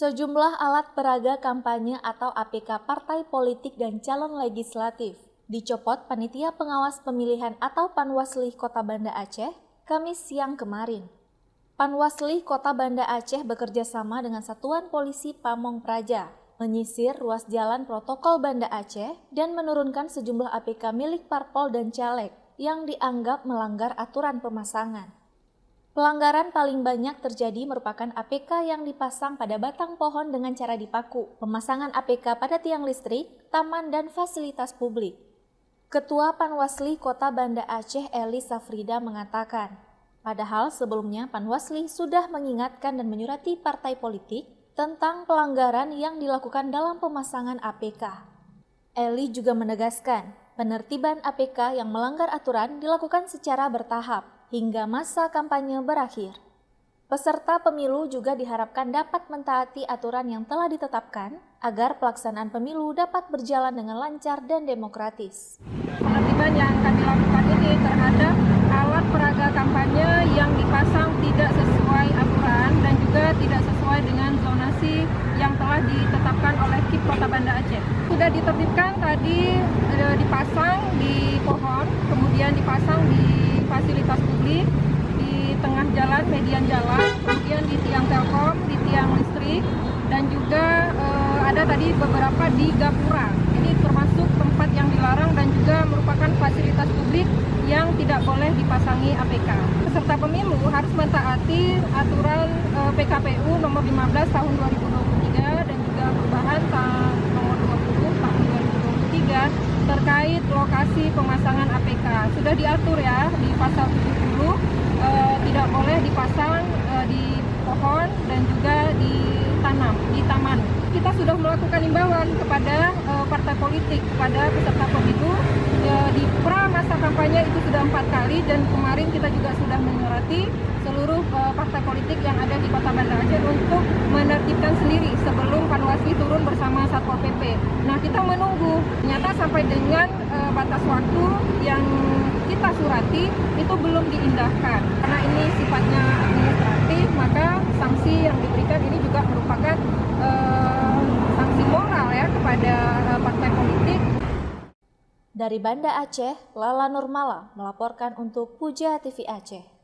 Sejumlah alat peraga kampanye atau APK partai politik dan calon legislatif dicopot Panitia Pengawas Pemilihan atau Panwasli Kota Banda Aceh Kamis siang kemarin. Panwasli Kota Banda Aceh bekerja sama dengan Satuan Polisi Pamong Praja menyisir ruas jalan protokol Banda Aceh dan menurunkan sejumlah APK milik parpol dan caleg yang dianggap melanggar aturan pemasangan. Pelanggaran paling banyak terjadi merupakan APK yang dipasang pada batang pohon dengan cara dipaku, pemasangan APK pada tiang listrik, taman, dan fasilitas publik. Ketua Panwasli Kota Banda Aceh Eli Safrida mengatakan, padahal sebelumnya Panwasli sudah mengingatkan dan menyurati partai politik tentang pelanggaran yang dilakukan dalam pemasangan APK. Eli juga menegaskan, penertiban APK yang melanggar aturan dilakukan secara bertahap hingga masa kampanye berakhir. Peserta pemilu juga diharapkan dapat mentaati aturan yang telah ditetapkan agar pelaksanaan pemilu dapat berjalan dengan lancar dan demokratis. Penertiban yang kami lakukan ini terhadap alat peraga kampanye yang dipasang tidak sesuai aturan dan juga tidak sesuai dengan zonasi yang telah ditetapkan oleh KIP Kota Banda Aceh. Sudah ditertibkan tadi dipasang di pohon, kemudian dipasang di fasilitas publik, di tengah jalan, median jalan, kemudian di tiang telkom, di tiang listrik, dan juga ada tadi beberapa di gapura. Ini termasuk tempat yang dilarang dan juga merupakan fasilitas publik yang tidak boleh dipasangi APK. Peserta pemilu harus mentaati aturan PKPU nomor 15 tahun 2023 dan juga perubahan nomor 20 tahun 2023 terkait lokasi pemasangan APK. Sudah diatur ya di pasal 70, tidak boleh dipasang di pohon dan juga ditanam di taman. Kita sudah melakukan imbauan kepada partai politik, kepada peserta pemilu di pra masa kampanye itu sudah 4 kali, dan kemarin kita juga sudah menyurati seluruh partai politik yang ada di Kota Banda Aceh untuk menertibkan sendiri sebelum Panwasli turun bersama Satpol PP. Nah, kita menunggu, ternyata sampai dengan batas waktu yang kita surati itu belum diindahkan. Karena ini sifatnya administratif, maka sanksi yang diberikan ini juga merupakan sanksi moral ya kepada partai politik. Dari Banda Aceh, Lala Nurmala melaporkan untuk Puja TV Aceh.